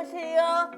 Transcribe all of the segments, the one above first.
안녕하세요.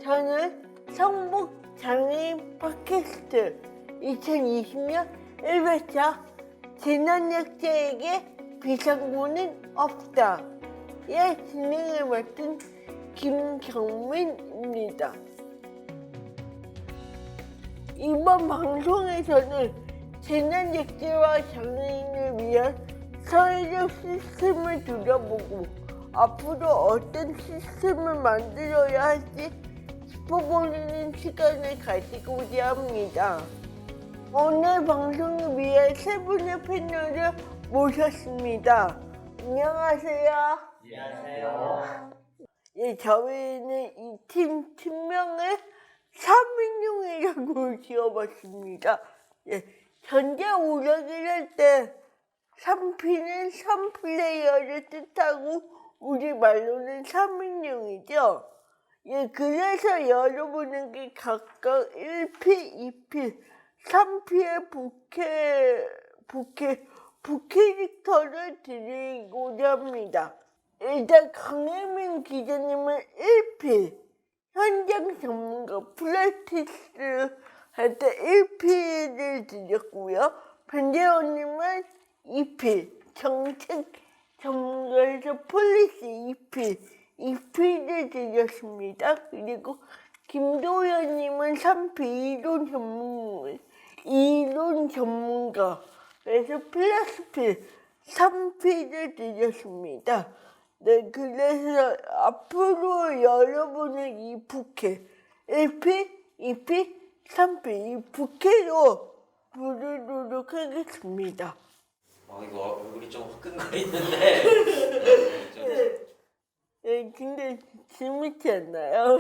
저는 성북장애인 팟캐스트 2020년 1회차 재난약자에게 비상구는 없다. 의 진행을 맡은 김경민입니다. 이번 방송에서는 재난약자와 장애인을 위한 사회적 시스템을 들여보고 앞으로 어떤 시스템을 만들어야 할지 짚어보는 시간을 가지고자 합니다. 오늘 방송을 위해 세 분의 패널을 모셨습니다. 안녕하세요. 안녕하세요. 예, 저희는 이 팀명을 3인용이라고 지어봤습니다. 예, 전자오락을 할 때 3P는 3플레이어를 뜻하고 우리말로는 3인용이죠. 예, 그래서 여러분에게 각각 1P, 2P, 3P의 부캐릭터를 드리고자 합니다. 일단 강혜민 기자님은 1P, 현장 전문가 플래티스 할 때 1P를 드렸고요. 변재원님은 2P, 정책 전문가에서 폴리시 2P를 드렸습니다. 그리고 김도현님은 3P, 이론 전문가, 그래서 플러스 P, 3P를 드렸습니다. 네, 그래서 앞으로 여러분은 이 부캐 1P, 2P, 3P 이 부캐로 부르도록 하겠습니다. 이거 얼굴이 좀 화끈거리는데. 예, 근데 재밌지 않나요?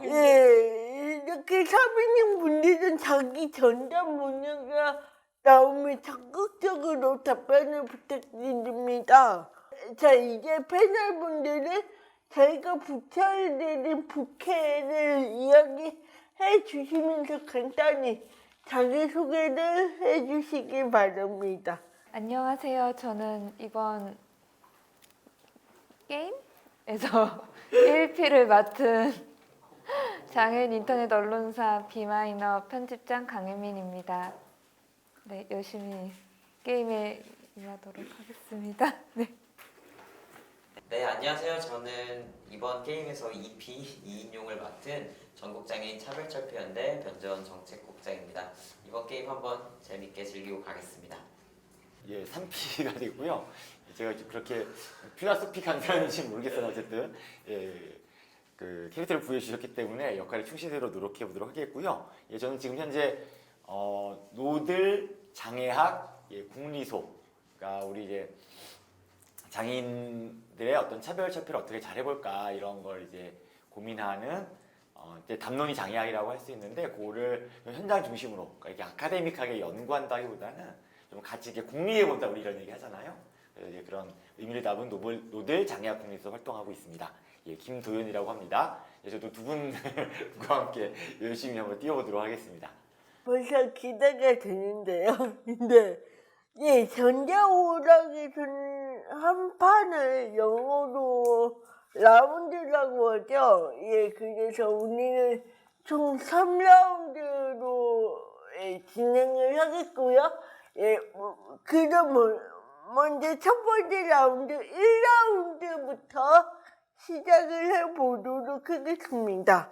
예, 이렇게 3인용 분들은 자기 전담 분야가 나오면 적극적으로 답변을 부탁드립니다. 자, 이제 패널분들은 저희가 붙여드린 부캐를 이야기해 주시면서 간단히 자기소개를 해 주시기 바랍니다. 안녕하세요. 저는 이번 게임에서 1P를 맡은 장애인 인터넷 언론사 비마이너 편집장 강혜민입니다. 네, 열심히 게임에 임하도록 하겠습니다. 네. 네, 안녕하세요. 저는 이번 게임에서 2P 2인용을 맡은 전국장애인 차별철폐연대 변재원 정책국장입니다. 이번 게임 한번 재밌게 즐기고 가겠습니다. 예, 3P가 되고요. 제가 그렇게 필라소픽한 사람인지 모르겠어요. 어쨌든 그 캐릭터를 부여주셨기 때문에 역할에 충실대로 노력해 보도록 하겠고요. 저는 지금 현재 노들 장애학 국리소가 우리 이제 장애인들의 어떤 차별철폐를 어떻게 잘해볼까 이런 걸 이제 고민하는 이제 담론이 장애학이라고 할 수 있는데 그거를 현장 중심으로 그러니까 이렇게 아카데믹하게 연구한다기보다는 좀 같이 이렇게 공리해본다 우리 이런 얘기 하잖아요. 그래서 이제 그런 의미를 담은 노들 장애학 국리소 활동하고 있습니다. 예, 김도현이라고 합니다. 저도 두 분과 함께 열심히 한번 뛰어보도록 하겠습니다. 벌써 기대가 되는데요. 근데 예, 전자오락에서는 한 판을 영어로 라운드라고 하죠. 예, 그래서 우리는 총 3라운드로 진행을 하겠고요. 예, 그럼 먼저 첫 번째 라운드 1라운드부터 시작을 해보도록 하겠습니다.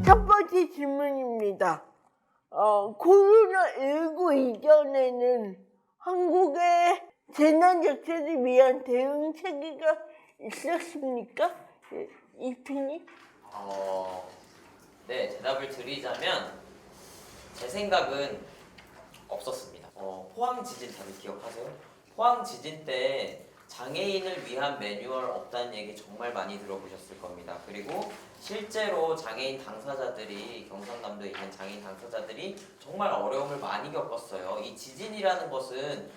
첫 번째 질문입니다. 코로나19 이전에는 한국의 재난약자를 위한 대응 체계가 있었습니까? 이피님? 네, 대답을 드리자면 제 생각은 없었습니다. 포항 지진 다들 기억하세요? 포항 지진 때 장애인을 위한 매뉴얼 없다는 얘기 정말 많이 들어보셨을 겁니다. 그리고 실제로 장애인 당사자들이 경상남도에 있는 장애인 당사자들이 정말 어려움을 많이 겪었어요. 이 지진이라는 것은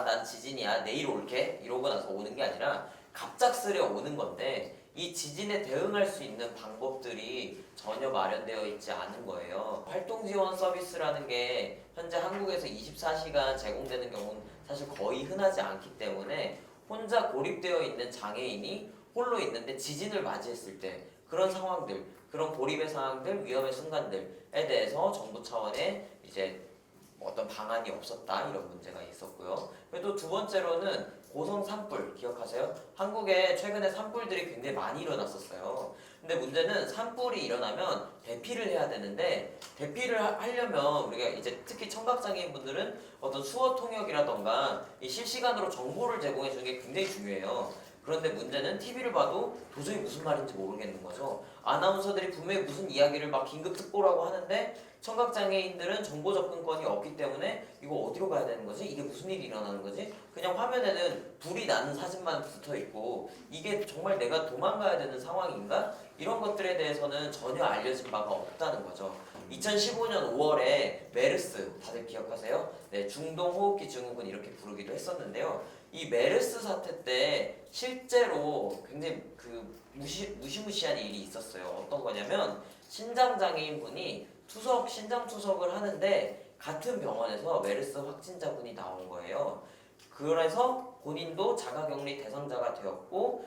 난 지진이야 내일 올게 이러고 나서 오는 게 아니라 갑작스레 오는 건데 이 지진에 대응할 수 있는 방법들이 전혀 마련되어 있지 않은 거예요. 활동 지원 서비스라는 게 현재 한국에서 24시간 제공되는 경우는 사실 거의 흔하지 않기 때문에 혼자 고립되어 있는 장애인이 홀로 있는데 지진을 맞이했을 때 그런 상황들, 그런 고립의 상황들, 위험의 순간들에 대해서 정부 차원의 이제 어떤 방안이 없었다 이런 문제가 있었고요. 그리고 또 두 번째로는 고성 산불 기억하세요? 한국에 최근에 산불들이 굉장히 많이 일어났었어요. 근데 문제는 산불이 일어나면 대피를 해야 되는데 대피를 하려면 우리가 이제 특히 청각장애인분들은 어떤 수어 통역이라던가 이 실시간으로 정보를 제공해 주는 게 굉장히 중요해요. 그런데 문제는 TV를 봐도 도저히 무슨 말인지 모르겠는 거죠. 아나운서들이 분명히 무슨 이야기를 막 긴급 특보라고 하는데 청각장애인들은 정보 접근권이 없기 때문에 이거 어디로 가야 되는 거지? 이게 무슨 일이 일어나는 거지? 그냥 화면에는 불이 나는 사진만 붙어 있고 이게 정말 내가 도망가야 되는 상황인가? 이런 것들에 대해서는 전혀 알려진 바가 없다는 거죠. 2015년 5월에 메르스 다들 기억하세요? 네, 중동호흡기 증후군 이렇게 부르기도 했었는데요. 이 메르스 사태 때 실제로 굉장히 그 무시무시한 일이 있었어요. 어떤 거냐면 신장장애인 분이 신장 투석을 하는데 같은 병원에서 메르스 확진자분이 나온 거예요. 그래서 본인도 자가격리 대상자가 되었고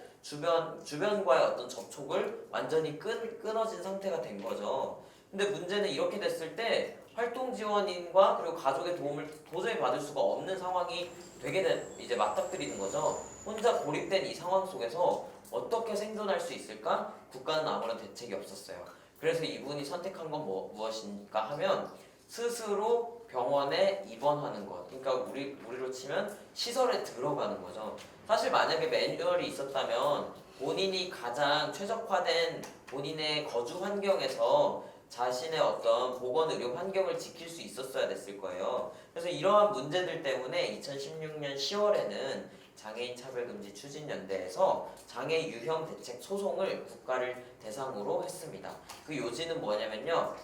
주변과의 어떤 접촉을 완전히 끊어진 상태가 된 거죠. 근데 문제는 이렇게 됐을 때 활동 지원인과 그리고 가족의 도움을 도저히 받을 수가 없는 상황이 되게 이제 맞닥뜨리는 거죠. 혼자 고립된 이 상황 속에서 어떻게 생존할 수 있을까? 국가는 아무런 대책이 없었어요. 그래서 이분이 선택한 건 무엇인가 하면 스스로 병원에 입원하는 것. 그러니까 우리로 치면 시설에 들어가는 거죠. 사실 만약에 매뉴얼이 있었다면 본인이 가장 최적화된 본인의 거주 환경에서 자신의 어떤 보건의료 환경을 지킬 수 있었어야 됐을 거예요. 그래서 이러한 문제들 때문에 2016년 10월에는 장애인 차별금지 추진연대에서 장애 유형 대책 소송을 국가를 대상으로 했습니다. 그 요지는 뭐냐면요.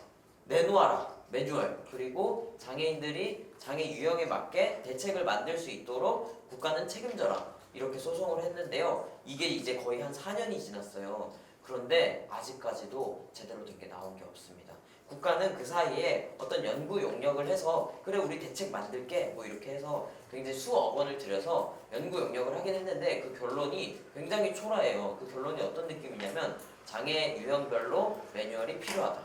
내놓아라. 매뉴얼. 그리고 장애인들이 장애 유형에 맞게 대책을 만들 수 있도록 국가는 책임져라. 이렇게 소송을 했는데요. 이게 이제 거의 한 4년이 지났어요. 그런데 아직까지도 제대로 된 게 나온 게 없습니다. 국가는 그 사이에 어떤 연구 용역을 해서 그래 우리 대책 만들게 뭐 이렇게 해서 굉장히 수억 원을 들여서 연구 용역을 하긴 했는데 그 결론이 굉장히 초라해요. 그 결론이 어떤 느낌이냐면 장애 유형별로 매뉴얼이 필요하다.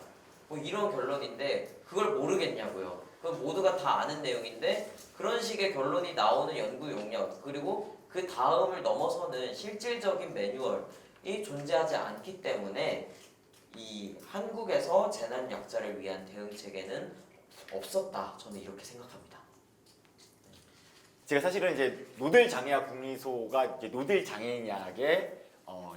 뭐 이런 결론인데 그걸 모르겠냐고요. 그건 모두가 다 아는 내용인데 그런 식의 결론이 나오는 연구 용역 그리고 그 다음을 넘어서는 실질적인 매뉴얼이 존재하지 않기 때문에 이 한국에서 재난 약자를 위한 대응 체계는 없었다. 저는 이렇게 생각합니다. 제가 사실은 이제 노들 장애학 국리소가 이제 노들 장애인약의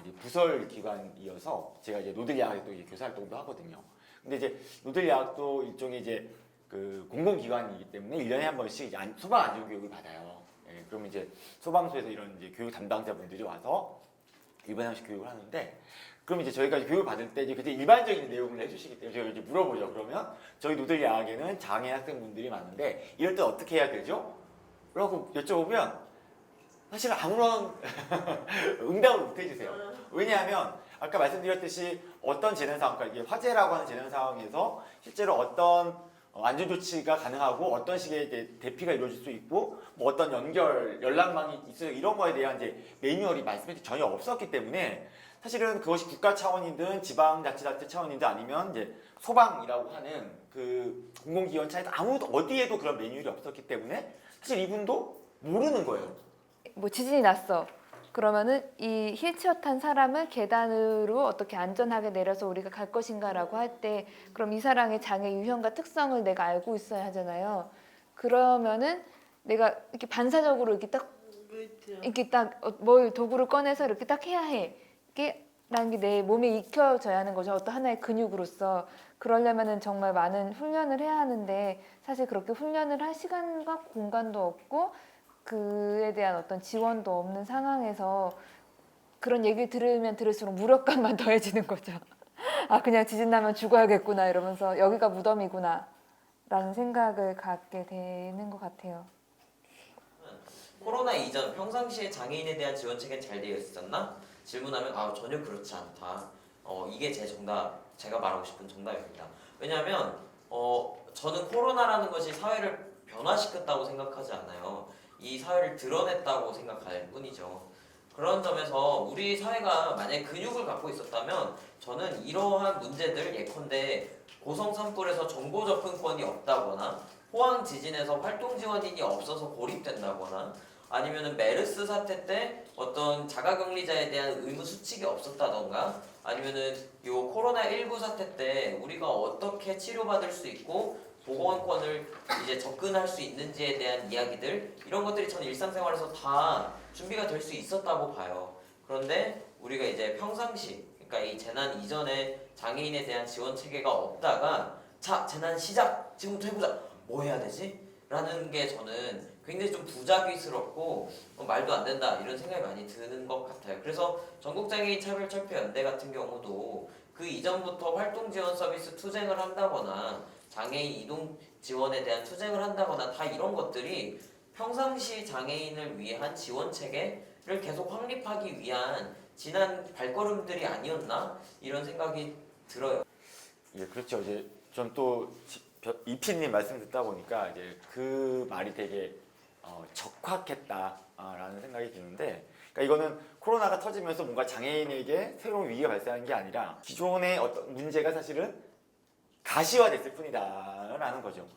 이제 부설 기관이어서 제가 이제 노들 야학에 또 이제 교사 활동도 하거든요. 근데 이제 노들 야학도 일종의 이제 그 공공기관이기 때문에 1년에 한 번씩 이제 소방 안전 교육을 받아요. 예, 그러면 이제 소방서에서 이런 이제 교육 담당자분들이 와서 1번 형식 교육을 하는데 그럼 이제 저희가 교육을 받을 때 이제 그때 일반적인 내용을 해주시기 때문에 저희가 이제 물어보죠. 그러면 저희 노들 야학에는 장애 학생분들이 많은데 이럴 때 어떻게 해야 되죠? 라고 여쭤보면 사실 아무런 응답을 못 해주세요. 왜냐하면 아까 말씀드렸듯이 어떤 재난 상황, 그러니까 이게 화재라고 하는 재난 상황에서 실제로 어떤 안전 조치가 가능하고 어떤 식의 이제 대피가 이루어질 수 있고 뭐 어떤 연락망이 있어요. 이런 거에 대한 이제 매뉴얼이 말씀드린 전혀 없었기 때문에 사실은 그것이 국가 차원이든 지방자치단체 차원이든 아니면 이제 소방이라고 하는 그 공공기관 차에도 아무도 어디에도 그런 매뉴얼이 없었기 때문에 사실 이분도 모르는 거예요. 뭐 지진이 났어. 그러면은 이 휠체어 탄 사람을 계단으로 어떻게 안전하게 내려서 우리가 갈 것인가라고 할 때 그럼 이 사람의 장애 유형과 특성을 내가 알고 있어야 하잖아요. 그러면은 내가 이렇게 반사적으로 이렇게 딱 뭘 도구를 꺼내서 이렇게 딱 해야 해. 이게 라는 게 내 몸에 익혀져야 하는 거죠. 어떤 하나의 근육으로서. 그러려면은 정말 많은 훈련을 해야 하는데 사실 그렇게 훈련을 할 시간과 공간도 없고 그에 대한 어떤 지원도 없는 상황에서 그런 얘기를 들으면 들을수록 무력감만 더해지는 거죠. 아 그냥 지진 나면 죽어야겠구나 이러면서 여기가 무덤이구나 라는 생각을 갖게 되는 것 같아요. 코로나 이전 평상시에 장애인에 대한 지원 체계는 잘 되어 있었나? 질문하면 전혀 그렇지 않다. 이게 제가 말하고 싶은 정답입니다. 왜냐하면 저는 코로나라는 것이 사회를 변화시켰다고 생각하지 않아요. 이 사회를 드러냈다고 생각할 뿐이죠. 그런 점에서 우리 사회가 만약에 근육을 갖고 있었다면 저는 이러한 문제들 예컨대 고성 산불에서 정보 접근권이 없다거나 포항 지진에서 활동 지원인이 없어서 고립된다거나 아니면은 메르스 사태 때 어떤 자가격리자에 대한 의무 수칙이 없었다던가 아니면은 요 코로나19 사태 때 우리가 어떻게 치료받을 수 있고 보건권을 이제 접근할 수 있는지에 대한 이야기들 이런 것들이 전 일상생활에서 다 준비가 될 수 있었다고 봐요. 그런데 우리가 이제 평상시 그러니까 이 재난 이전에 장애인에 대한 지원 체계가 없다가 자 재난 시작 지금부터 해보자 뭐 해야 되지? 라는 게 저는 굉장히 좀 부자기스럽고 말도 안 된다 이런 생각이 많이 드는 것 같아요. 그래서 전국장애인 차별철폐연대 같은 경우도 그 이전부터 활동 지원 서비스 투쟁을 한다거나 장애인 이동 지원에 대한 투쟁을 한다거나 다 이런 것들이 평상시 장애인을 위한 지원 체계를 계속 확립하기 위한 지난 발걸음들이 아니었나 이런 생각이 들어요. 예, 그렇죠. 이제 전 또 이피님 말씀 듣다 보니까 이제 그 말이 되게 적확했다라는 생각이 드는데, 그러니까 이거는 코로나가 터지면서 뭔가 장애인에게 새로운 위기가 발생한 게 아니라 기존의 어떤 문제가 사실은 가시화됐을 뿐이다라는 거죠.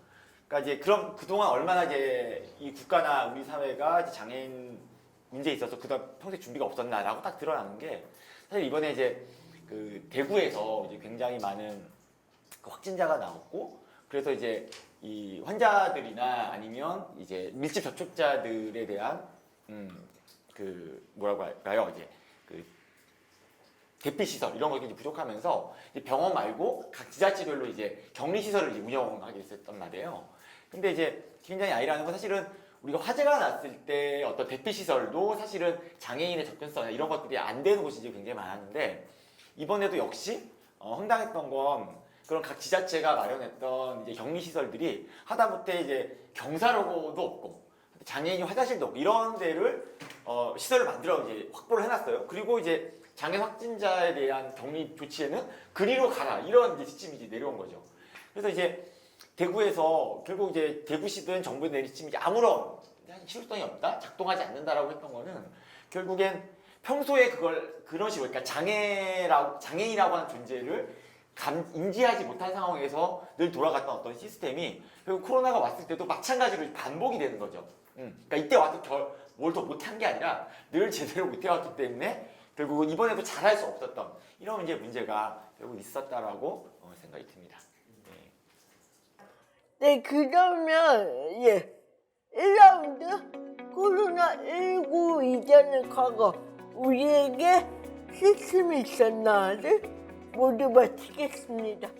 그러니까 이제 그럼 그동안 얼마나 이제 이 국가나 우리 사회가 이제 장애인 문제에 있어서 그다음 평소에 준비가 없었나라고 딱 드러나는 게 사실 이번에 이제 그 대구에서 이제 굉장히 많은 그 확진자가 나왔고 그래서 이제 이 환자들이나 아니면 이제 밀집 접촉자들에 대한 그 뭐라고 할까요? 이제 그 대피 시설 이런 것들이 부족하면서 이제 병원 말고 각 지자체별로 이제 격리 시설을 이제 운영하게 됐었단 말이에요. 근데 이제 굉장히 아이라는 건 사실은 우리가 화재가 났을 때 어떤 대피 시설도 사실은 장애인의 접근성이나 이런 것들이 안 되는 곳이 이제 굉장히 많았는데 이번에도 역시 황당했던 건 그런 각 지자체가 마련했던 이제 격리 시설들이 하다못해 이제 경사로도 없고 장애인이 화장실도 없고 이런 데를 시설을 만들어 이제 확보를 해놨어요. 그리고 이제 장애 확진자에 대한 격리 조치에는 그리로 가라 이런 이제 지침이 이제 내려온 거죠. 그래서 이제 대구에서 결국 이제 대구시든 정부에 내린 지침이 아무런 실효성이 없다, 작동하지 않는다라고 했던 거는 결국엔 평소에 그걸 그런 식으로 그러니까 장애인이라고 하는 존재를 인지하지 못한 상황에서 늘 돌아갔던 어떤 시스템이 결국 코로나가 왔을 때도 마찬가지로 반복이 되는 거죠. 그러니까 이때 와서 뭘 더 못한 게 아니라 늘 제대로 못해왔기 때문에 결국은 이번에도 잘할 수 없었던 이런 이제 문제가 결국 있었다라고 생각이 듭니다. 네, 그러면 1라운드 코로나19 이전의 과거 우리에게 시스템이 있었나를 모두 마치겠습니다.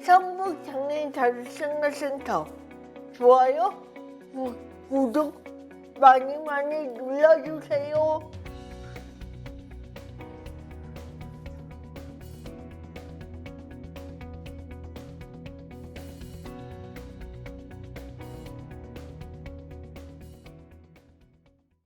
성북장애인 자립생활센터 좋아요, 구독 많이 눌러주세요.